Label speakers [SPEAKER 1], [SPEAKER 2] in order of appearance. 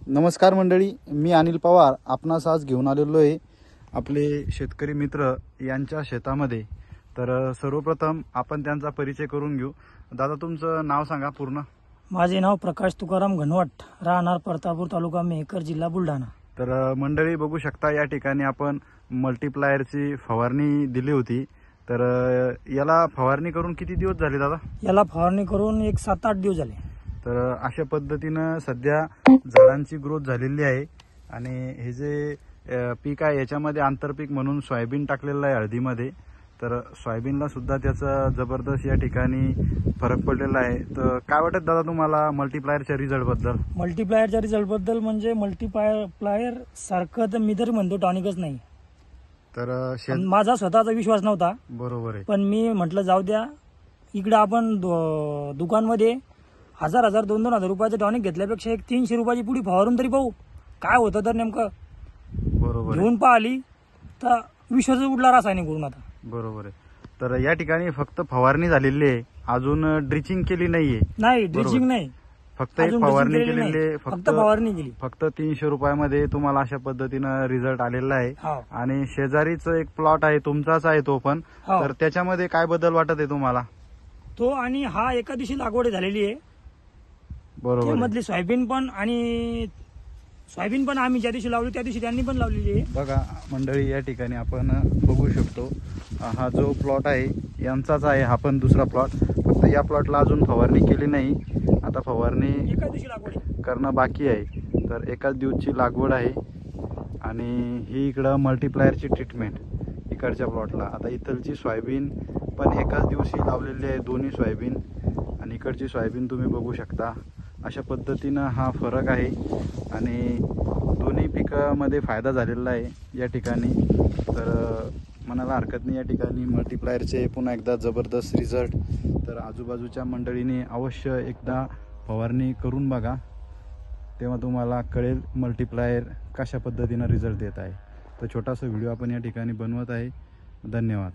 [SPEAKER 1] नमस्कार मंडळी, मी अनिल पवार आपणास आज घेऊन आलेलो आहे आपले शेतकरी मित्र यांच्या शेतामध्ये। तर सर्वप्रथम आपण त्यांचा परिचय करून घेऊ। दादा, तुमचं नाव सांगा पूर्ण।
[SPEAKER 2] माझे नाव प्रकाश तुकाराम घनवट, राहणार परतापूर, तालुका मेहकर, जिल्हा बुलढाणा।
[SPEAKER 1] तर मंडळी बघू शकता, या ठिकाणी आपण मल्टीप्लायरची फवारणी दिली होती। तर याला फवारणी करून किती दिवस झाले दादा?
[SPEAKER 2] याला फवारणी करून एक 7-8 दिवस झाले।
[SPEAKER 1] तर अशा पद्धतीनं सध्या झाडांची ग्रोथ झालेली आहे आणि हे जे पीक आहे याच्यामध्ये आंतरपीक म्हणून सोयाबीन टाकलेलं आहे हळदीमध्ये। तर सोयाबीनला सुद्धा त्याचा जबरदस्त या ठिकाणी फरक पडलेला आहे। तर काय वाटत दादा तुम्हाला मल्टीप्लायरच्या रिझल्ट बद्दल?
[SPEAKER 2] मल्टीप्लायरच्या रिझल्ट बद्दल म्हणजे मल्टीप्लायर सारखं तर मी तरी म्हणतो टॉनिकच नाही।
[SPEAKER 1] तर
[SPEAKER 2] माझा स्वतःचा विश्वास नव्हता।
[SPEAKER 1] बरोबर आहे।
[SPEAKER 2] पण मी म्हटलं जाऊ द्या, इकडे आपण दुकानमध्ये 1000 2,000 रुपयाचं टॉनिक घेतल्यापेक्षा एक 300 रुपयाची पुडी फवारून तरी पाहू काय होतं। तर नेमकं
[SPEAKER 1] बरोबर
[SPEAKER 2] घेऊन पाहिली तर विश्वास उडला रासायनिक करून आता।
[SPEAKER 1] बरोबर आहे। तर या ठिकाणी फक्त फवारणी झालेली आहे, अजून ड्रिचिंग केली नाहीये।
[SPEAKER 2] नाही, ड्रिचिंग नाही,
[SPEAKER 1] फक्त एक फवारणी केलेली आहे।
[SPEAKER 2] फक्त फवारणी केली।
[SPEAKER 1] फक्त 300 रुपयामध्ये तुम्हाला अशा पद्धतीनं रिझल्ट आलेला आहे। आणि शेजारीच एक प्लॉट आहे, तुमचाच आहे तो पण। तर त्याच्यामध्ये काय बदल वाटत आहे तुम्हाला?
[SPEAKER 2] तो आणि हा एका दिवशी लागवड झालेली आहे।
[SPEAKER 1] बरोबर।
[SPEAKER 2] मधली सोयाबीन पण आम्ही ज्या दिवशी लावली त्या दिवशी त्यांनी पण लावलेली आहे।
[SPEAKER 1] बघा मंडळी, या ठिकाणी आपण बघू शकतो, हा जो प्लॉट आहे यांचाच आहे हा पण दुसरा प्लॉट। फक्त या प्लॉटला अजून फवारणी केली नाही, आता फवारणी
[SPEAKER 2] एका दिवशी लागवड
[SPEAKER 1] करणं बाकी आहे। तर एकाच दिवसची लागवड आहे आणि ही इकडं मल्टीप्लायरची ट्रीटमेंट इकडच्या प्लॉटला। आता इथलची सोयाबीन पण एकाच दिवशी लावलेली आहे, दोन्ही सोयाबीन आणि इकडची सोयाबीन तुम्ही बघू शकता। अशा पद्धतीनं हा फरक आहे आणि दोन्ही पिकामध्ये फायदा झालेला आहे या ठिकाणी। तर म्हणायला हरकत नाही या ठिकाणी मल्टीप्लायरचे पुन्हा एकदा जबरदस्त रिझल्ट। तर आजूबाजूच्या मंडळीने अवश्य एकदा फवारणी करून बघा, तेव्हा तुम्हाला कळेल मल्टीप्लायर कशा पद्धतीनं रिझल्ट देत आहे। तर छोटासा व्हिडिओ आपण या ठिकाणी बनवत आहे। धन्यवाद।